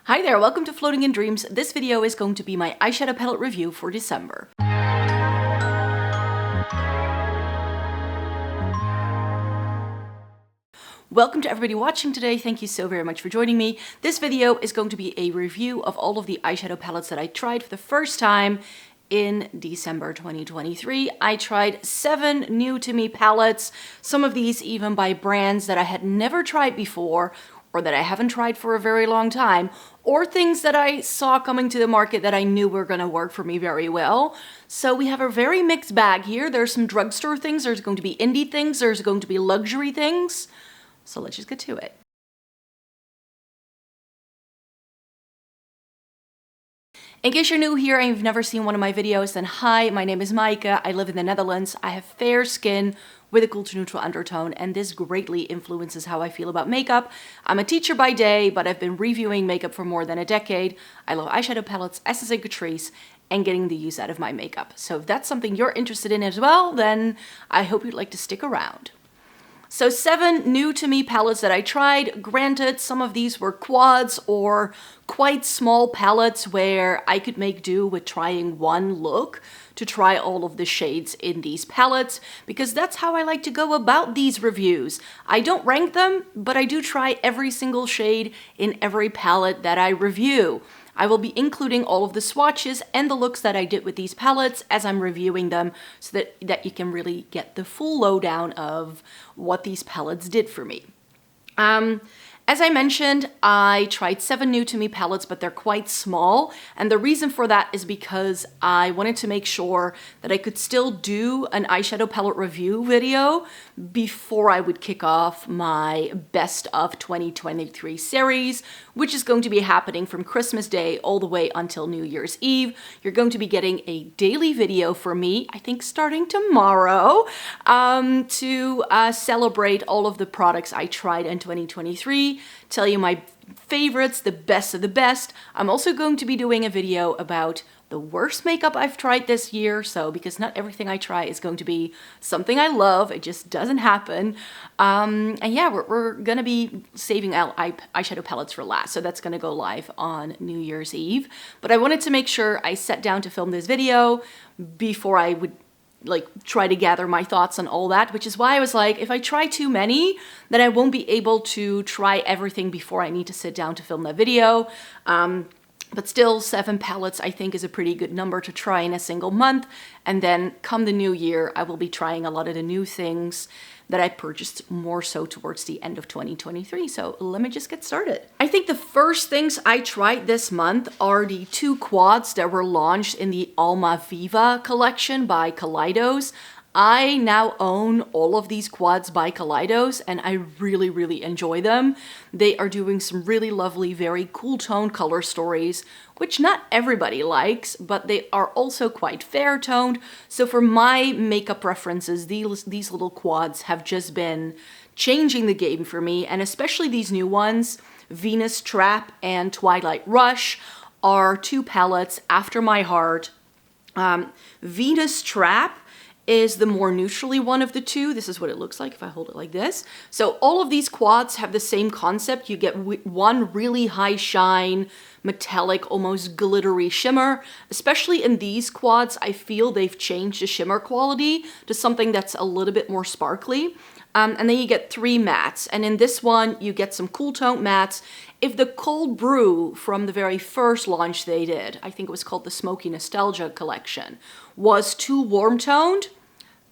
Hi there, welcome to Floating in Dreams. This video is going to be my eyeshadow palette review for December. Welcome to everybody watching today. Thank you so very much for joining me. This video is going to be a review of all of the eyeshadow palettes that I tried for the first time in December 2023. I tried 7 new to me palettes, some of these even by brands that I had never tried before or that I haven't tried for a very long time, or things that I saw coming to the market that I knew were going to work for me very well. So we have a very mixed bag here. There's some drugstore things, there's going to be indie things, there's going to be luxury things. So let's just get to it. In case you're new here and you've never seen one of my videos, then hi, my name is Maaike. I live in the Netherlands. I have fair skin with a cool to neutral undertone, and this greatly influences how I feel about makeup. I'm a teacher by day, but I've been reviewing makeup for more than a decade. I love eyeshadow palettes, essence and Catrice, and getting the use out of my makeup. So if that's something you're interested in as well, then I hope you'd like to stick around. So 7 new to me palettes that I tried. Granted, some of these were quads or quite small palettes where I could make do with trying one look to try all of the shades in these palettes, because that's how I like to go about these reviews. I don't rank them, but I do try every single shade in every palette that I review. I will be including all of the swatches and the looks that I did with these palettes as I'm reviewing them, so that you can really get the full lowdown of what these palettes did for me. As I mentioned, I tried 7 new to me palettes, but they're quite small. And the reason for that is because I wanted to make sure that I could still do an eyeshadow palette review video before I would kick off my best of 2023 series, which is going to be happening from Christmas Day all the way until New Year's Eve. You're going to be getting a daily video from me, I think starting tomorrow, to celebrate all of the products I tried in 2023. Tell you my favorites, the best of the best. I'm also going to be doing a video about the worst makeup I've tried this year, so because not everything I try is going to be something I love, it just doesn't happen. And yeah, we're gonna be saving eyeshadow palettes for last, so that's gonna go live on New Year's Eve. But I wanted to make sure I sat down to film this video before I would try to gather my thoughts on all that, which is why I was like, if I try too many, then I won't be able to try everything before I need to sit down to film that video. But still, 7 palettes I think is a pretty good number to try in a single month. And then come the new year, I will be trying a lot of the new things that I purchased more so towards the end of 2023. So let me just get started. I think the first things I tried this month are the 2 quads that were launched in the Alma Viva collection by Kaleidos. I now own all of these quads by Kaleidos, and I really, really enjoy them. They are doing some really lovely, very cool tone color stories, which not everybody likes, but they are also quite fair toned. So for my makeup preferences, these little quads have just been changing the game for me, and especially these new ones, Venus Trap and Twilight Rush, are 2 palettes after my heart. Venus Trap is the more neutrally one of the 2. This is what it looks like if I hold it like this. So all of these quads have the same concept. You get one really high shine, metallic, almost glittery shimmer. Especially in these quads, I feel they've changed the shimmer quality to something that's a little bit more sparkly. And then you get 3 mattes. And in this one, you get some cool toned mattes. If the Cold Brew from the very first launch they did, I think it was called the Smoky Nostalgia collection, was too warm toned,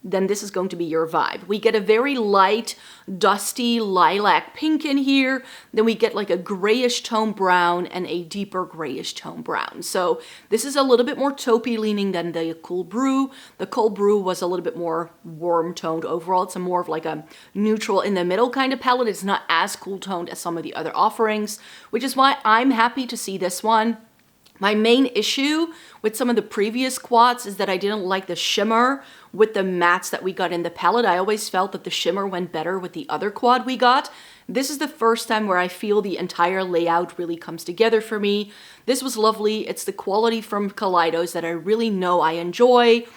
then this is going to be your vibe. We get a very light, dusty lilac pink in here. Then we get like a grayish tone brown and a deeper grayish tone brown. So this is a little bit more taupey leaning than the Cold Brew. The Cold Brew was a little bit more warm toned overall. It's more of like a neutral in the middle kind of palette. It's not as cool toned as some of the other offerings, which is why I'm happy to see this one. My main issue with some of the previous quads is that I didn't like the shimmer with the mattes that we got in the palette. I always felt that the shimmer went better with the other quad we got. This is the first time where I feel the entire layout really comes together for me. This was lovely. It's the quality from Kaleidos that I really know I enjoy.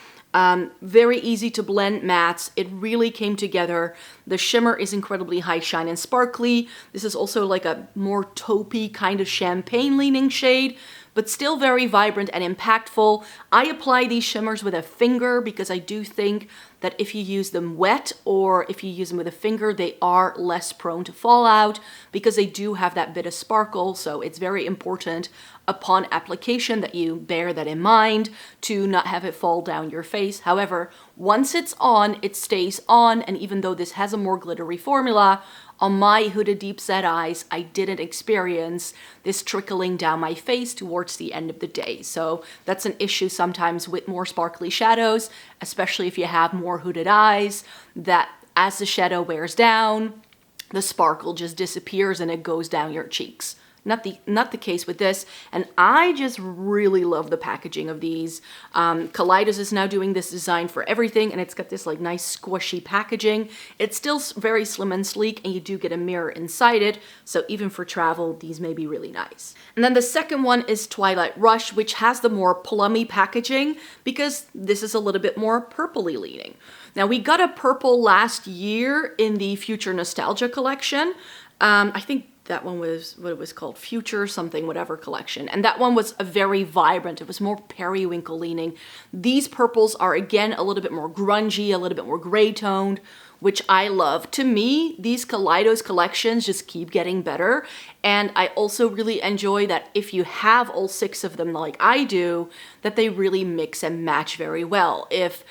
Very easy to blend mattes. It really came together. The shimmer is incredibly high shine and sparkly. This is also like a more taupey kind of champagne leaning shade, but still very vibrant and impactful. I apply these shimmers with a finger because I do think that if you use them wet or if you use them with a finger, they are less prone to fall out because they do have that bit of sparkle. So it's very important upon application that you bear that in mind to not have it fall down your face. However, once it's on, it stays on. And even though this has a more glittery formula, on my hooded deep set eyes, I didn't experience this trickling down my face towards the end of the day. So that's an issue sometimes with more sparkly shadows, especially if you have more hooded eyes, that as the shadow wears down, the sparkle just disappears and it goes down your cheeks. Not the case with this, and I just really love the packaging of these. Kaleidos is now doing this design for everything, and it's got this like nice squishy packaging. It's still very slim and sleek, and you do get a mirror inside it, so even for travel, these may be really nice. And then the second one is Twilight Rush, which has the more plummy packaging because this is a little bit more purpley leaning. Now, we got a purple last year in the Future Nostalgia collection. I think that one was what it was called, Future something, whatever collection. And that one was a very vibrant, it was more periwinkle leaning. These purples are again a little bit more grungy, a little bit more gray toned, which I love. To me, these Kaleidos collections just keep getting better. And I also really enjoy that if you have all 6 of them like I do, that they really mix and match very well. If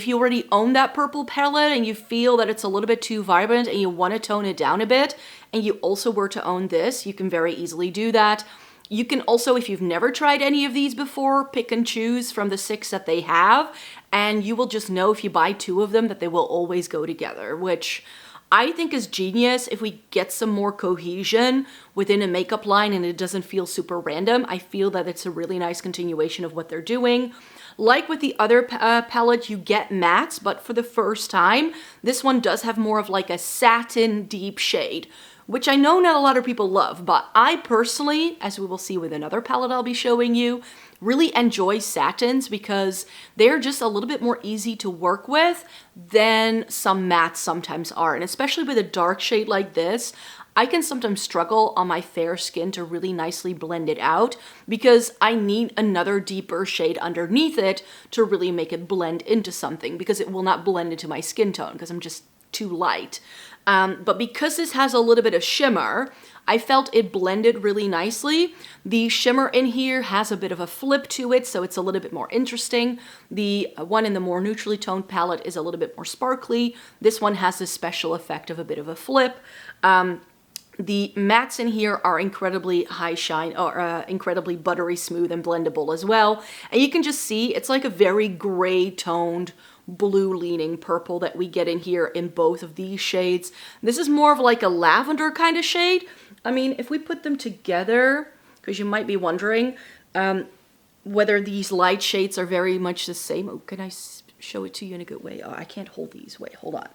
you already own that purple palette and you feel that it's a little bit too vibrant and you want to tone it down a bit, and you also were to own this, you can very easily do that. You can also, if you've never tried any of these before, pick and choose from the 6 that they have, and you will just know if you buy 2 of them that they will always go together, which I think is genius. If we get some more cohesion within a makeup line and it doesn't feel super random, I feel that it's a really nice continuation of what they're doing. Like with the other palette, you get mattes, but for the first time, this one does have more of like a satin deep shade, which I know not a lot of people love, but I personally, as we will see with another palette I'll be showing you, really enjoy satins because they're just a little bit more easy to work with than some mattes sometimes are. And especially with a dark shade like this, I can sometimes struggle on my fair skin to really nicely blend it out because I need another deeper shade underneath it to really make it blend into something, because it will not blend into my skin tone because I'm just too light. But because this has a little bit of shimmer, I felt it blended really nicely. The shimmer in here has a bit of a flip to it, so it's a little bit more interesting. The one in the more neutrally toned palette is a little bit more sparkly. This one has this special effect of a bit of a flip. The mattes in here are incredibly high shine, or incredibly buttery smooth and blendable as well. And you can just see it's like a very gray toned blue leaning purple that we get in here in both of these shades. This is more of like a lavender kind of shade. I mean, if we put them together, because you might be wondering whether these light shades are very much the same. Oh, can I show it to you in a good way? Oh, I can't hold these. Wait, hold on.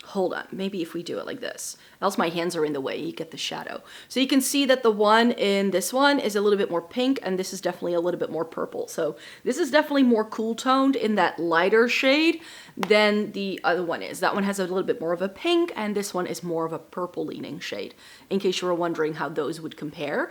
Hold on, maybe if we do it like this, else my hands are in the way, you get the shadow. So you can see that the one in this one is a little bit more pink, and this is definitely a little bit more purple. So this is definitely more cool toned in that lighter shade than the other one is. That one has a little bit more of a pink, and this one is more of a purple leaning shade, in case you were wondering how those would compare.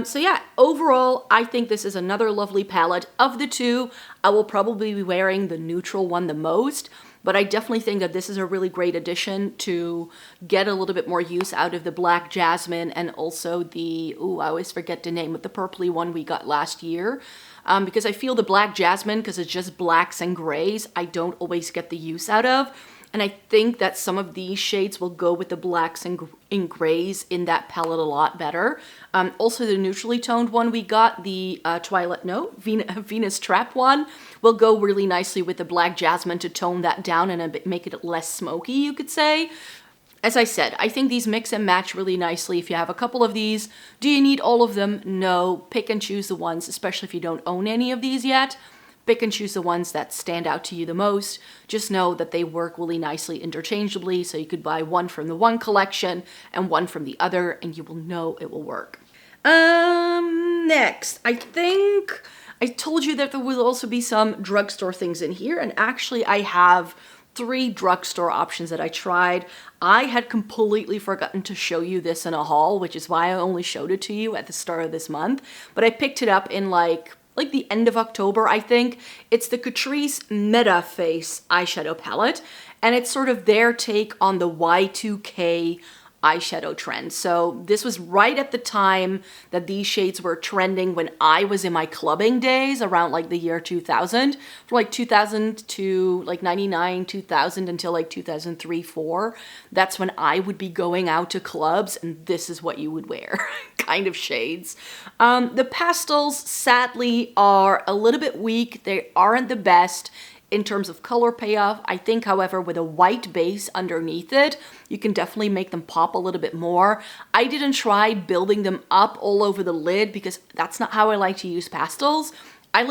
So yeah, overall, I think this is another lovely palette. Of the two, I will probably be wearing the neutral one the most, but I definitely think that this is a really great addition to get a little bit more use out of the Black Jasmine and also the, ooh, I always forget the name of the purpley one we got last year. Because I feel the Black Jasmine, because it's just blacks and grays, I don't always get the use out of. And I think that some of these shades will go with the blacks and grays in that palette a lot better. Also, the neutrally toned one we got, the Venus Trap one, will go really nicely with the Black Jasmine to tone that down and a bit, make it less smoky, you could say. As I said, I think these mix and match really nicely if you have a couple of these. Do you need all of them? No. Pick and choose the ones, especially if you don't own any of these yet. Pick and choose the ones that stand out to you the most. Just know that they work really nicely interchangeably, so you could buy one from the one collection and one from the other, and you will know it will work. Next, I think I told you that there will also be some drugstore things in here, and actually I have 3 drugstore options that I tried. I had completely forgotten to show you this in a haul, which is why I only showed it to you at the start of this month, but I picked it up in like the end of October, I think. It's the Catrice Metaface eyeshadow palette, and it's sort of their take on the Y2K eyeshadow trend. So this was right at the time that these shades were trending when I was in my clubbing days, around like the year 2000, from like 2000 to like 99, 2000 until like 2003, 4. That's when I would be going out to clubs, and this is what you would wear, kind of shades. The pastels, sadly, are a little bit weak. They aren't the best in terms of color payoff. I think, however, with a white base underneath it, you can definitely make them pop a little bit more. I didn't try building them up all over the lid because that's not how I like to use pastels. I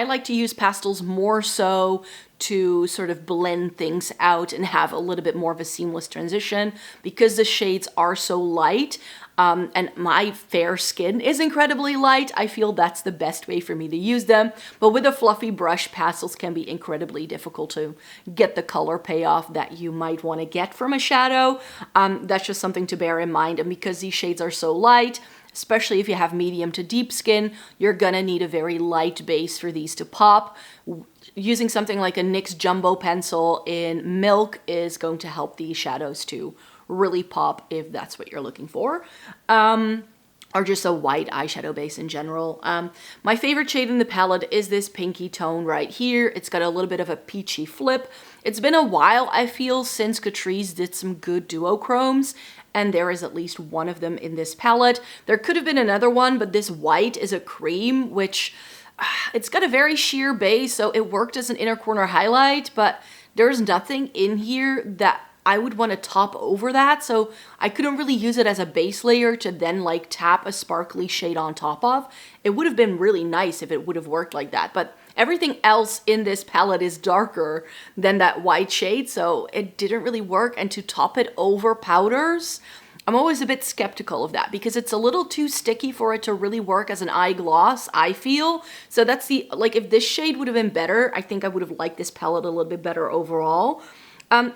like to use pastels more so to sort of blend things out and have a little bit more of a seamless transition because the shades are so light. And my fair skin is incredibly light. I feel that's the best way for me to use them. But with a fluffy brush, pastels can be incredibly difficult to get the color payoff that you might want to get from a shadow. That's just something to bear in mind. And because these shades are so light, especially if you have medium to deep skin, you're gonna need a very light base for these to pop. Using something like a NYX Jumbo pencil in Milk is going to help these shadows to really pop if that's what you're looking for. Or just a white eyeshadow base in general. My favorite shade in the palette is this pinky tone right here. It's got a little bit of a peachy flip. It's been a while, I feel, since Catrice did some good duochromes, and there is at least one of them in this palette. There could have been another one, but this white is a cream, which it's got a very sheer base, so it worked as an inner corner highlight, but there's nothing in here that I would want to top over that, so I couldn't really use it as a base layer to then like tap a sparkly shade on top of. It would have been really nice if it would have worked like that, but everything else in this palette is darker than that white shade, so it didn't really work. And to top it over powders, I'm always a bit skeptical of that because it's a little too sticky for it to really work as an eye gloss, I feel. So that's the, like, if this shade would have been better, I think I would have liked this palette a little bit better overall.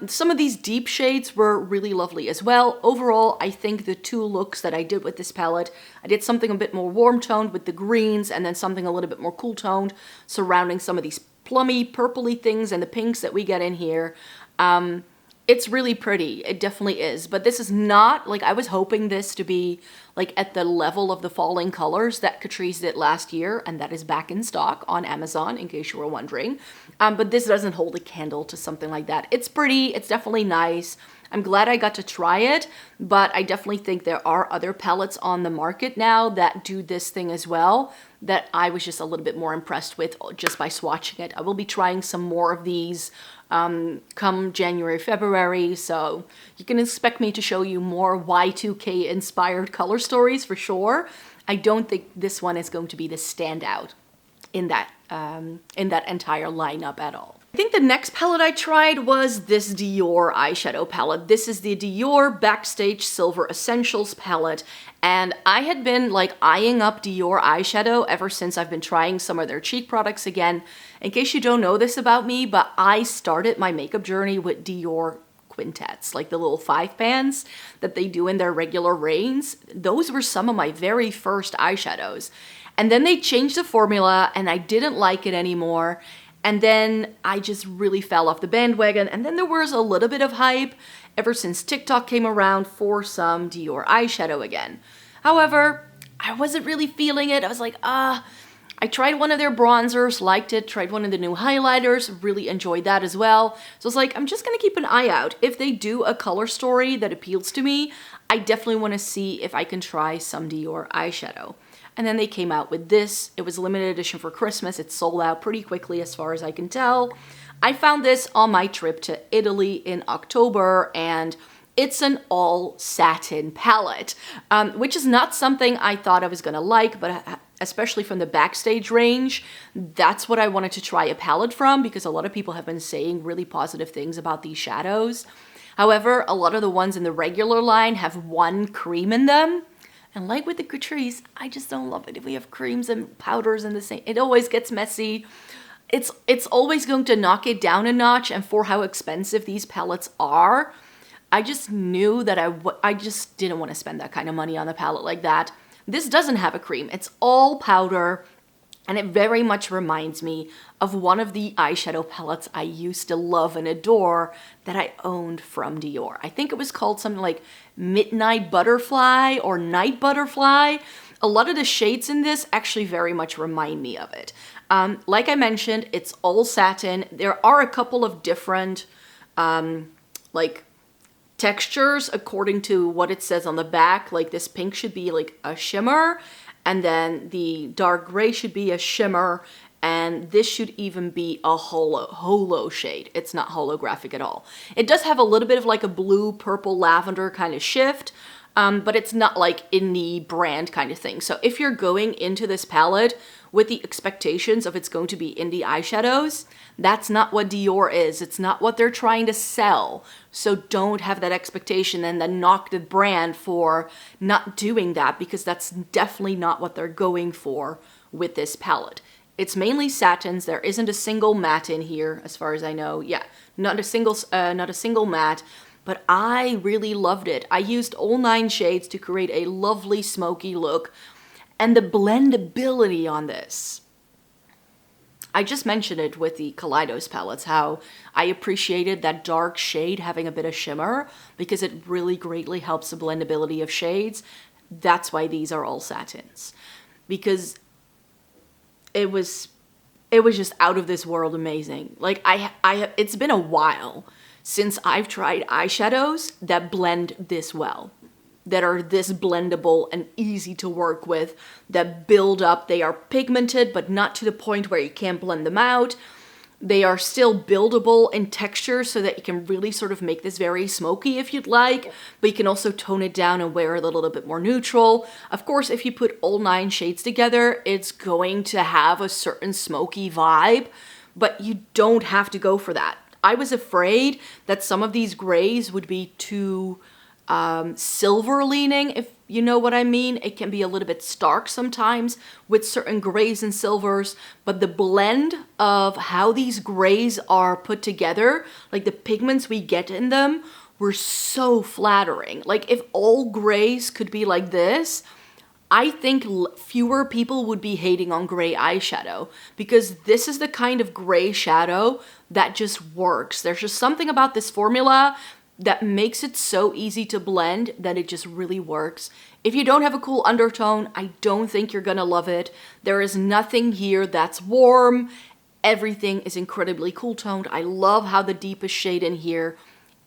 Some of these deep shades were really lovely as well. Overall, I think the 2 looks that I did with this palette, I did something a bit more warm toned with the greens and then something a little bit more cool toned surrounding some of these plummy, purpley things and the pinks that we get in here. It's really pretty. It definitely is. But this is not, like, I was hoping this to be, like, at the level of the falling colors that Catrice did last year, and that is back in stock on Amazon, in case you were wondering. But this doesn't hold a candle to something like that. It's pretty. It's definitely nice. I'm glad I got to try it, but I definitely think there are other palettes on the market now that do this thing as well that I was just a little bit more impressed with just by swatching it. I will be trying some more of these come January, February, so you can expect me to show you more Y2K inspired color stories for sure. I don't think this one is going to be the standout in that entire lineup at all. I think the next palette I tried was this Dior eyeshadow palette. This is the Dior Backstage Silver Essentials palette, and I had been like eyeing up Dior eyeshadow ever since I've been trying some of their cheek products again. In case you don't know this about me, but I started my makeup journey with Dior quintets, like the little 5 pans that they do in their regular range. Those were some of my very first eyeshadows. And then they changed the formula and I didn't like it anymore. And then I just really fell off the bandwagon. And then there was a little bit of hype ever since TikTok came around for some Dior eyeshadow again. However, I wasn't really feeling it. I was like, I tried one of their bronzers, liked it, tried one of the new highlighters, really enjoyed that as well. So I was like, I'm just gonna keep an eye out. If they do a color story that appeals to me, I definitely wanna see if I can try some Dior eyeshadow. And then they came out with this. It was a limited edition for Christmas. It sold out pretty quickly as far as I can tell. I found this on my trip to Italy in October, and it's an all satin palette, which is not something I thought I was gonna like, but especially from the Backstage range, that's what I wanted to try a palette from because a lot of people have been saying really positive things about these shadows. However, a lot of the ones in the regular line have 1 cream in them. And like with the Catrice, I just don't love it if we have creams and powders in the same. It always gets messy. It's always going to knock it down a notch, and for how expensive these palettes are, I just knew that I just didn't want to spend that kind of money on a palette like that. This doesn't have a cream. It's all powder, and it very much reminds me of one of the eyeshadow palettes I used to love and adore that I owned from Dior. I think it was called something like Midnight Butterfly or Night Butterfly. A lot of the shades in this actually very much remind me of it. Like I mentioned, it's all satin. There are a couple of different like textures according to what it says on the back. Like this pink should be like a shimmer, and then the dark gray should be a shimmer, and this should even be a holo shade. It's not holographic at all. It does have a little bit of like a blue, purple, lavender kind of shift, but it's not like indie brand kind of thing. So if you're going into this palette with the expectations of it's going to be indie eyeshadows, that's not what Dior is. It's not what they're trying to sell. So don't have that expectation and then knock the brand for not doing that, because that's definitely not what they're going for with this palette. It's mainly satins. There isn't a single matte in here, as far as I know. Yeah, not a single matte. But I really loved it. I used all 9 shades to create a lovely smoky look. And the blendability on this. I just mentioned it with the Kaleidos palettes, how I appreciated that dark shade having a bit of shimmer, because it really greatly helps the blendability of shades. That's why these are all satins. Because it was just out of this world amazing. Like it's been a while since I've tried eyeshadows that blend this well, that are this blendable and easy to work with, that build up. They are pigmented, but not to the point where you can't blend them out. They are still buildable in texture so that you can really sort of make this very smoky if you'd like, but you can also tone it down and wear it a little bit more neutral. Of course, if you put all 9 shades together, it's going to have a certain smoky vibe, but you don't have to go for that. I was afraid that some of these grays would be too silver leaning, if you know what I mean. It can be a little bit stark sometimes with certain grays and silvers, but the blend of how these grays are put together, like the pigments we get in them, were so flattering. Like if all grays could be like this, I think fewer people would be hating on gray eyeshadow, because this is the kind of gray shadow that just works. There's just something about this formula that makes it so easy to blend that it just really works. If you don't have a cool undertone, I don't think you're gonna love it. There is nothing here that's warm. Everything is incredibly cool toned. I love how the deepest shade in here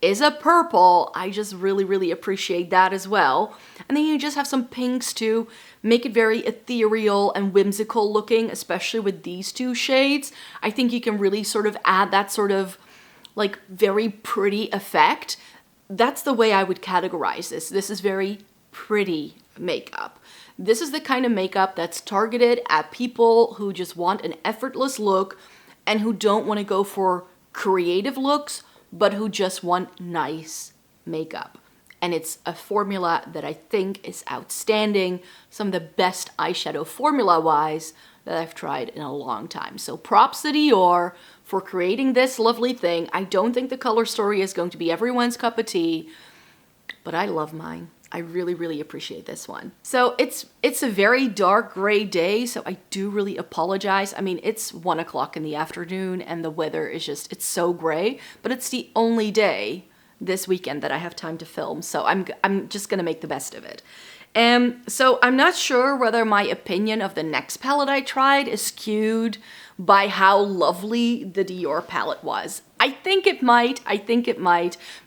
is a purple. I just really, really appreciate that as well. And then you just have some pinks to make it very ethereal and whimsical looking, especially with these 2 shades. I think you can really sort of add that sort of like very pretty effect. That's the way I would categorize this. This is very pretty makeup. This is the kind of makeup that's targeted at people who just want an effortless look and who don't want to go for creative looks, but who just want nice makeup. And it's a formula that I think is outstanding. Some of the best eyeshadow formula-wise that I've tried in a long time. So props to Dior for creating this lovely thing. I don't think the color story is going to be everyone's cup of tea, but I love mine. I really, really appreciate this one. So it's a very dark gray day, so I do really apologize. I mean, it's 1 o'clock in the afternoon and the weather is just, it's so gray, but it's the only day this weekend that I have time to film, so I'm just gonna make the best of it. So I'm not sure whether my opinion of the next palette I tried is skewed by how lovely the Dior palette was. I think it might,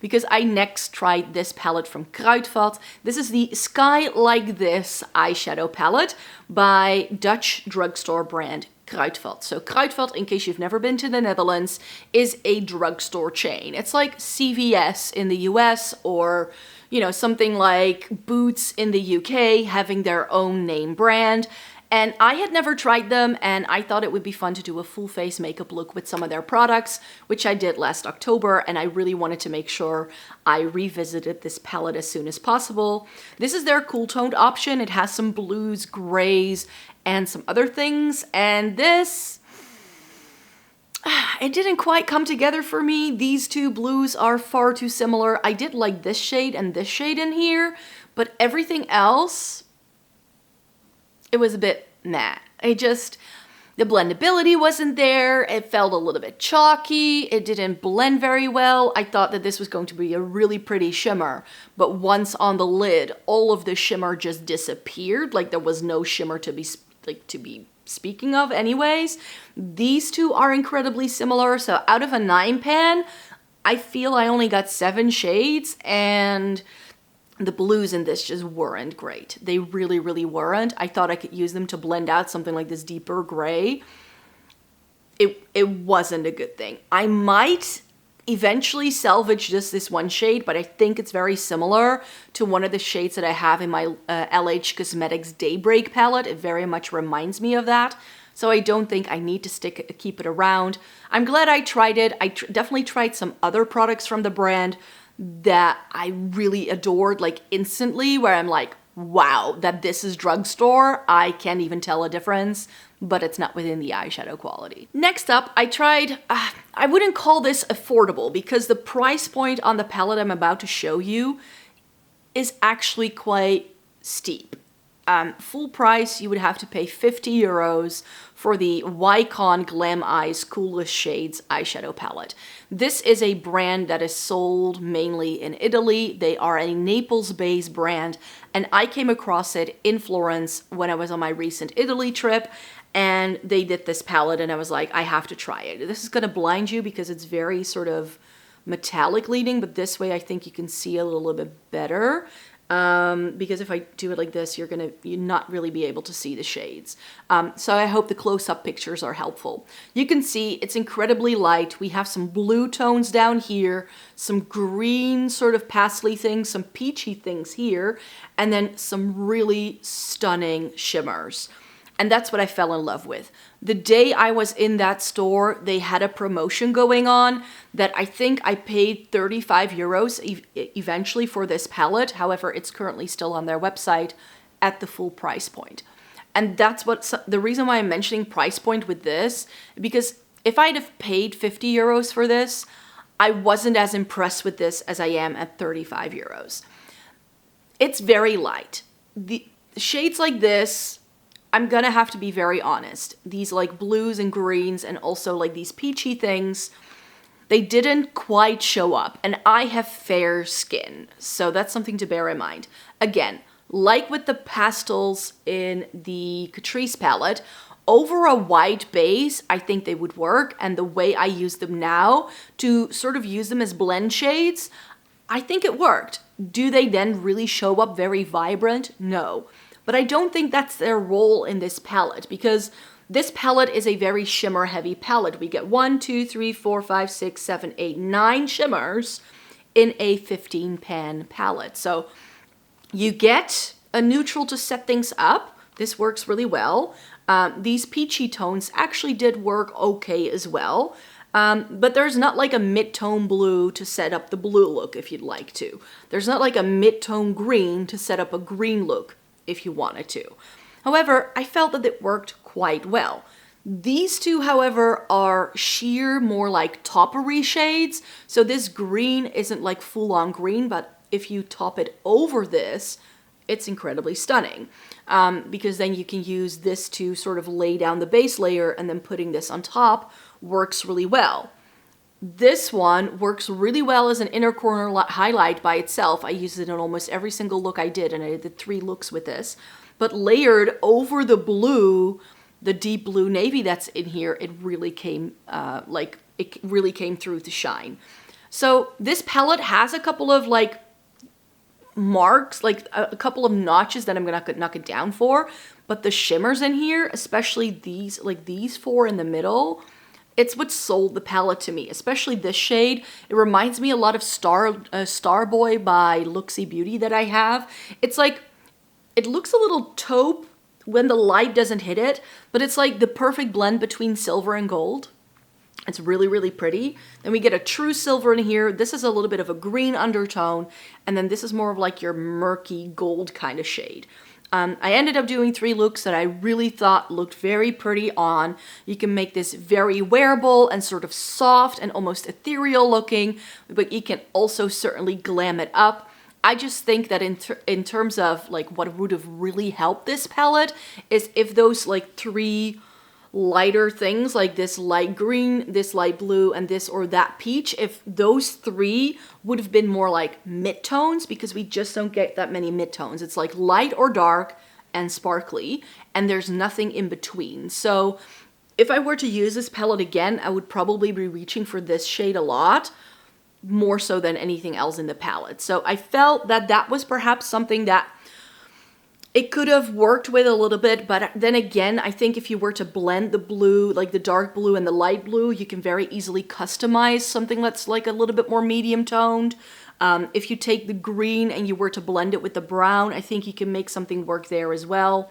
because I next tried this palette from Kruidvat. This is the Sky Like This eyeshadow palette by Dutch drugstore brand Kruidvat. So Kruidvat, in case you've never been to the Netherlands, is a drugstore chain. It's like CVS in the US, or you know, something like Boots in the UK having their own name brand. And I had never tried them, and I thought it would be fun to do a full face makeup look with some of their products, which I did last October, and I really wanted to make sure I revisited this palette as soon as possible. This is their cool toned option. It has some blues, grays, and some other things, and this, it didn't quite come together for me. These two blues are far too similar. I did like this shade and this shade in here, but everything else, it was a bit meh. The blendability wasn't there. It felt a little bit chalky. It didn't blend very well. I thought that this was going to be a really pretty shimmer, but once on the lid, all of the shimmer just disappeared. Like there was no shimmer to be speaking of anyways. These two are incredibly similar. So out of a 9 pan, I feel I only got 7 shades, and the blues in this just weren't great. They really, really weren't. I thought I could use them to blend out something like this deeper gray. It wasn't a good thing. I might eventually salvage just this one shade, but I think it's very similar to one of the shades that I have in my LH Cosmetics Daybreak palette. It very much reminds me of that. So I don't think I need to keep it around. I'm glad I tried it. I definitely tried some other products from the brand that I really adored, like instantly, where I'm like, wow, that this is drugstore. I can't even tell a difference, but it's not within the eyeshadow quality. Next up, I tried, I wouldn't call this affordable because the price point on the palette I'm about to show you is actually quite steep. Full price, you would have to pay 50 euros for the Wycon Glam Eyes Coolest Shades eyeshadow palette. This is a brand that is sold mainly in Italy. They are a Naples-based brand, and I came across it in Florence when I was on my recent Italy trip, and they did this palette, and I was like, I have to try it. This is gonna blind you because it's very sort of metallic leading, but this way I think you can see a little bit better. Because if I do it like this, you're not really be able to see the shades. So I hope the close-up pictures are helpful. You can see it's incredibly light. We have some blue tones down here, some green sort of pastely things, some peachy things here, and then some really stunning shimmers. And that's what I fell in love with. The day I was in that store, they had a promotion going on that I think I paid 35 euros eventually for this palette. However, it's currently still on their website at the full price point. And that's the reason why I'm mentioning price point with this, because if I'd have paid 50 euros for this, I wasn't as impressed with this as I am at 35 euros. It's very light. The shades like this, I'm gonna have to be very honest. These like blues and greens and also like these peachy things, they didn't quite show up. And I have fair skin, so that's something to bear in mind. Again, like with the pastels in the Catrice palette, over a white base, I think they would work. And the way I use them now to sort of use them as blend shades, I think it worked. Do they then really show up very vibrant? No. But I don't think that's their role in this palette, because this palette is a very shimmer heavy palette. We get 1, 2, 3, 4, 5, 6, 7, 8, 9 shimmers in a 15 pan palette. So you get a neutral to set things up. This works really well. These peachy tones actually did work okay as well. But there's not like a mid-tone blue to set up the blue look if you'd like to. There's not like a mid-tone green to set up a green look if you wanted to. However, I felt that it worked quite well. These two, however, are sheer, more like toppery shades. So this green isn't like full-on green, but if you top it over this, it's incredibly stunning. Because then you can use this to sort of lay down the base layer, and then putting this on top works really well. This one works really well as an inner corner highlight by itself. I used it in almost every single look I did, and I did 3 looks with this. But layered over the blue, the deep blue navy that's in here, it really came through to shine. So this palette has a couple of like marks, like a couple of notches that I'm gonna knock it down for, but the shimmers in here, especially these, like these 4 in the middle, it's what sold the palette to me, especially this shade. It reminds me a lot of Starboy by Luxy Beauty that I have. It's like, it looks a little taupe when the light doesn't hit it, but it's like the perfect blend between silver and gold. It's really, really pretty. Then we get a true silver in here. This is a little bit of a green undertone. And then this is more of like your murky gold kind of shade. I ended up doing 3 looks that I really thought looked very pretty on. You can make this very wearable and sort of soft and almost ethereal looking, but you can also certainly glam it up. I just think that in terms of like what would have really helped this palette is if those like 3 lighter things like this light green, this light blue, and this or that peach, if those 3 would have been more like mid-tones, because we just don't get that many mid-tones. It's like light or dark and sparkly, and there's nothing in between. So if I were to use this palette again, I would probably be reaching for this shade a lot, more so than anything else in the palette. So I felt that that was perhaps something that it could have worked with a little bit, but then again, I think if you were to blend the blue, like the dark blue and the light blue, you can very easily customize something that's like a little bit more medium toned. If you take the green and you were to blend it with the brown, I think you can make something work there as well.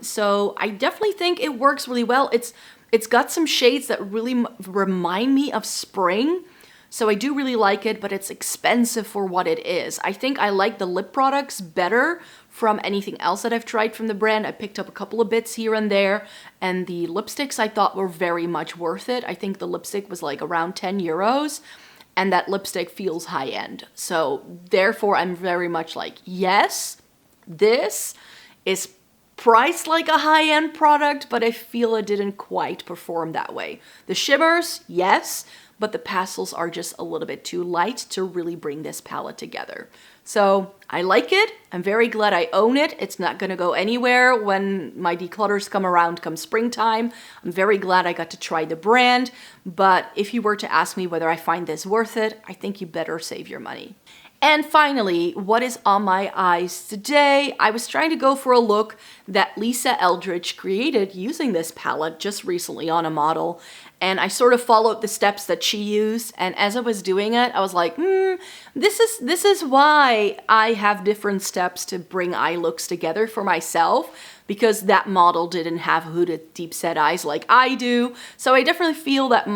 So I definitely think it works really well. It's got some shades that really remind me of spring. So I do really like it, but it's expensive for what it is. I think I like the lip products better from anything else that I've tried from the brand. I picked up a couple of bits here and there, and the lipsticks I thought were very much worth it. I think the lipstick was like around 10 euros, and that lipstick feels high end. So therefore, I'm very much like, yes, this is priced like a high-end product, but I feel it didn't quite perform that way. The shimmers, yes, but the pastels are just a little bit too light to really bring this palette together. So I like it. I'm very glad I own it. It's not going to go anywhere when my declutters come around come springtime. I'm very glad I got to try the brand, but if you were to ask me whether I find this worth it, I think you better save your money. And finally, what is on my eyes today? I was trying to go for a look that Lisa Eldridge created using this palette just recently on a model. And I sort of followed the steps that she used. And as I was doing it, I was like, this is why I have different steps to bring eye looks together for myself, because that model didn't have hooded deep set eyes like I do. So I definitely feel that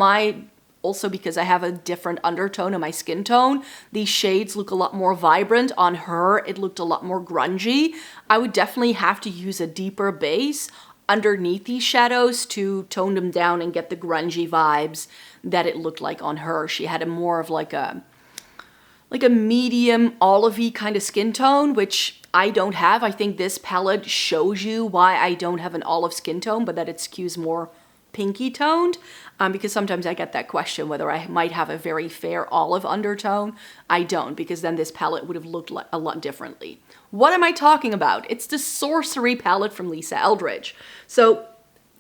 also because I have a different undertone in my skin tone, these shades look a lot more vibrant. On her, it looked a lot more grungy. I would definitely have to use a deeper base underneath these shadows to tone them down and get the grungy vibes that it looked like on her. She had a more of like a medium olivey kind of skin tone, which I don't have. I think this palette shows you why I don't have an olive skin tone, but that it skews more pinky toned, because sometimes I get that question whether I might have a very fair olive undertone. I don't, because then this palette would have looked a lot differently. What am I talking about? It's the Sorcery palette from Lisa Eldridge. So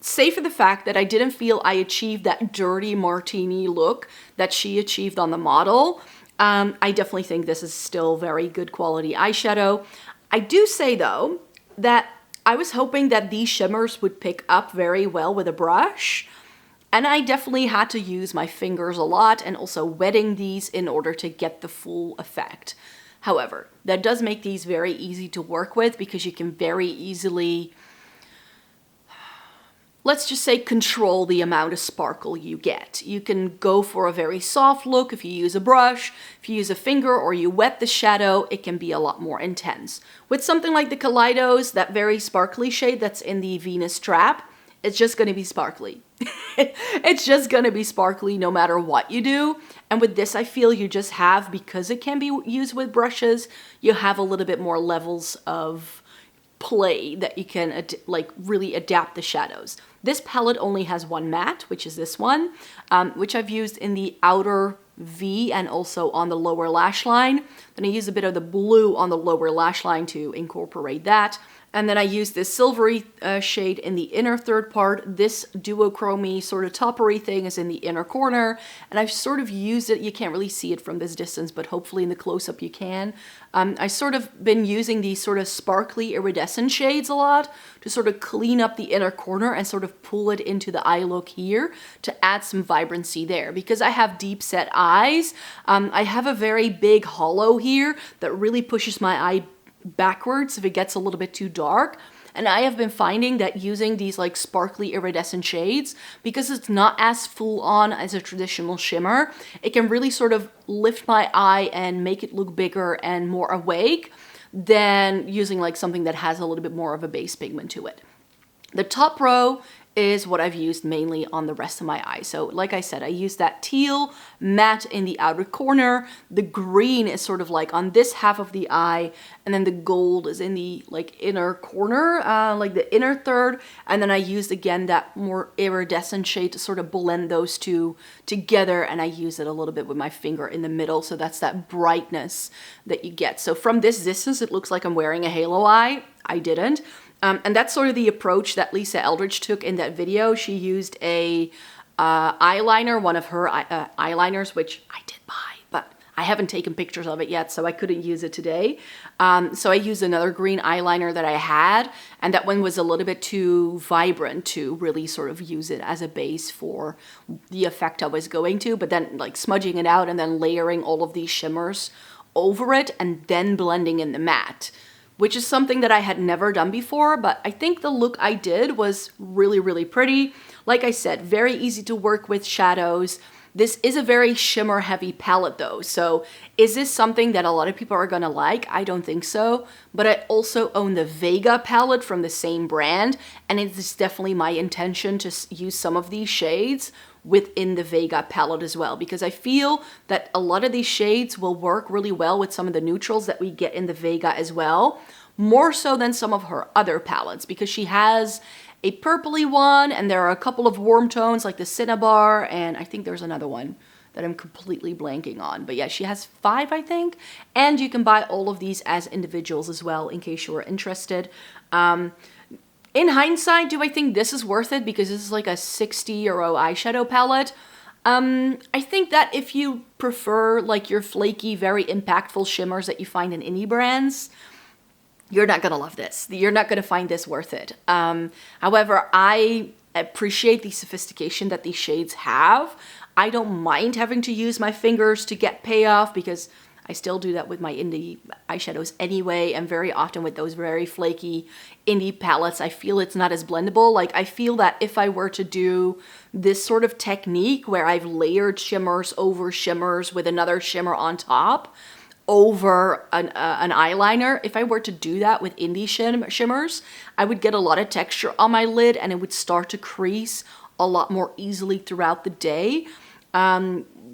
save for the fact that I didn't feel I achieved that dirty martini look that she achieved on the model, I definitely think this is still very good quality eyeshadow. I do say though that I was hoping that these shimmers would pick up very well with a brush, and I definitely had to use my fingers a lot and also wetting these in order to get the full effect. However, that does make these very easy to work with because you can very easily, let's just say, control the amount of sparkle you get. You can go for a very soft look if you use a brush. If you use a finger or you wet the shadow, it can be a lot more intense. With something like the Kaleidos, that very sparkly shade that's in the Venus Trap, it's just going to be sparkly. It's just going to be sparkly no matter what you do. And with this, I feel you just have, because it can be used with brushes, you have a little bit more levels of play that you can really adapt the shadows. This palette only has one matte, which is this one, which I've used in the outer V and also on the lower lash line. Then I use a bit of the blue on the lower lash line to incorporate that. And then I use this silvery shade in the inner third part. This duochrome sort of toppery thing is in the inner corner. And I've sort of used it, you can't really see it from this distance, but hopefully in the close-up you can. I sort of been using these sort of sparkly iridescent shades a lot to sort of clean up the inner corner and sort of pull it into the eye look here to add some vibrancy there. Because I have deep set eyes, I have a very big hollow here that really pushes my eye backwards if it gets a little bit too dark. And I have been finding that using these like sparkly iridescent shades, because it's not as full on as a traditional shimmer, it can really sort of lift my eye and make it look bigger and more awake than using like something that has a little bit more of a base pigment to it. The top row is what I've used mainly on the rest of my eye. So like I said, I used that teal matte in the outer corner. The green is sort of like on this half of the eye, and then the gold is in the like inner corner, like the inner third. And then I used again that more iridescent shade to sort of blend those two together, and I use it a little bit with my finger in the middle, so that's that brightness that you get. So from this distance, it looks like I'm wearing a halo eye. I didn't. And that's sort of the approach that Lisa Eldridge took in that video. She used a eyeliner, one of her eyeliners, which I did buy, but I haven't taken pictures of it yet, so I couldn't use it today. So I used another green eyeliner that I had, and that one was a little bit too vibrant to really sort of use it as a base for the effect I was going to, but then like smudging it out and then layering all of these shimmers over it and then blending in the matte, which is something that I had never done before, but I think the look I did was really, really pretty. Like I said, very easy to work with shadows. This is a very shimmer heavy palette though, so is this something that a lot of people are gonna like? I don't think so, but I also own the Vega palette from the same brand, and it is definitely my intention to use some of these shades within the Vega palette as well, because I feel that a lot of these shades will work really well with some of the neutrals that we get in the Vega as well, more so than some of her other palettes, because she has a purpley one and there are a couple of warm tones like the Cinnabar, and I think there's another one that I'm completely blanking on, but yeah, she has 5, I think, and you can buy all of these as individuals as well in case you are interested. In hindsight, do I think this is worth it because this is like a €60 eyeshadow palette? I think that if you prefer like your flaky, very impactful shimmers that you find in indie brands, you're not gonna love this. You're not gonna find this worth it. However, I appreciate the sophistication that these shades have. I don't mind having to use my fingers to get payoff because I still do that with my indie eyeshadows anyway, and very often with those very flaky indie palettes, I feel it's not as blendable. Like, I feel that if I were to do this sort of technique where I've layered shimmers over shimmers with another shimmer on top over an eyeliner, if I were to do that with indie shimmers, I would get a lot of texture on my lid and it would start to crease a lot more easily throughout the day.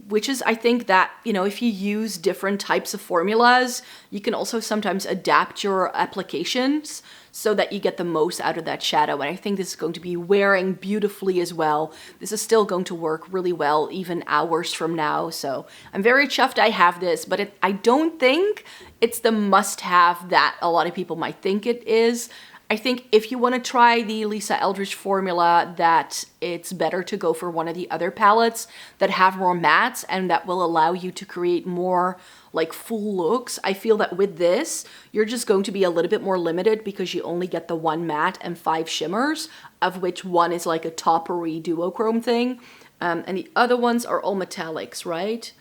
Which is, I think that, you know, if you use different types of formulas, you can also sometimes adapt your applications so that you get the most out of that shadow. And I think this is going to be wearing beautifully as well. This is still going to work really well even hours from now. So I'm very chuffed I have this, but I don't think it's the must-have that a lot of people might think it is. I think if you want to try the Lisa Eldridge formula, that it's better to go for one of the other palettes that have more mattes and that will allow you to create more like full looks. I feel that with this, you're just going to be a little bit more limited because you only get the 1 matte and 5 shimmers, of which one is like a toppery duochrome thing. And the other ones are all metallics, right?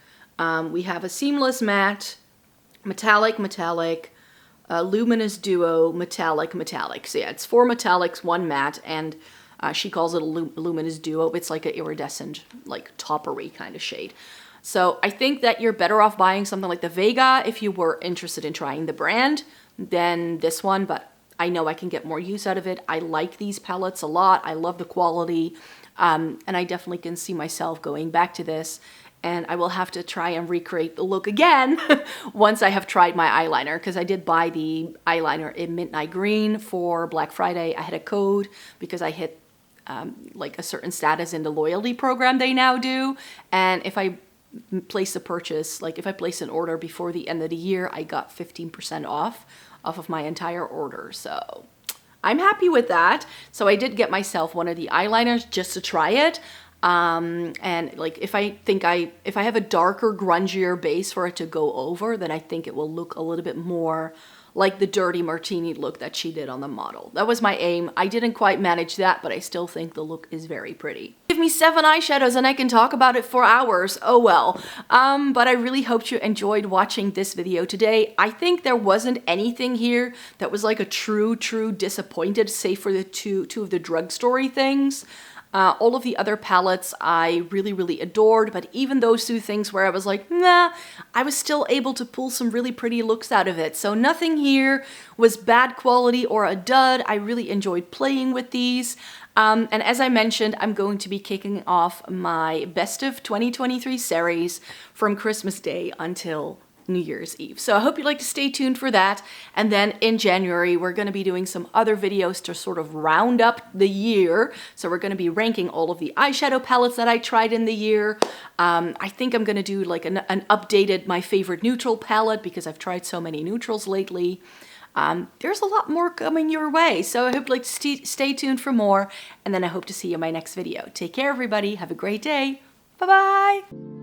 We have a seamless matte, metallic, luminous duo, metallic. So yeah, it's 4 metallics, 1 matte, and she calls it a luminous duo. It's like an iridescent, like toppery kind of shade. So I think that you're better off buying something like the Vega if you were interested in trying the brand than this one, but I know I can get more use out of it. I like these palettes a lot. I love the quality, and I definitely can see myself going back to this. And I will have to try and recreate the look again once I have tried my eyeliner, because I did buy the eyeliner in Midnight Green for Black Friday. I had a code because I hit like a certain status in the loyalty program they now do. And if I place a purchase, like if I place an order before the end of the year, I got 15% off of my entire order. So I'm happy with that. So I did get myself one of the eyeliners just to try it. And like if I have a darker, grungier base for it to go over, then I think it will look a little bit more like the Dirty Martini look that she did on the model. That was my aim. I didn't quite manage that, but I still think the look is very pretty. give me 7 eyeshadows and I can talk about it for hours. Oh well. But I really hope you enjoyed watching this video today. I think there wasn't anything here that was like a true disappointed, save for the two of the drugstore things. All of the other palettes I really adored, but even those 2 things where I was like, nah, I was still able to pull some really pretty looks out of it. So nothing here was bad quality or a dud. I really enjoyed playing with these. And as I mentioned, I'm going to be kicking off my Best of 2023 series from Christmas Day until New Year's Eve. So I hope you'd like to stay tuned for that. And then in January, we're going to be doing some other videos to sort of round up the year. So we're going to be ranking all of the eyeshadow palettes that I tried in the year. I think I'm going to do like an updated my favorite neutral palette because I've tried so many neutrals lately. There's a lot more coming your way. So I hope you'd like to stay tuned for more. And then I hope to see you in my next video. Take care, everybody. Have a great day. Bye-bye.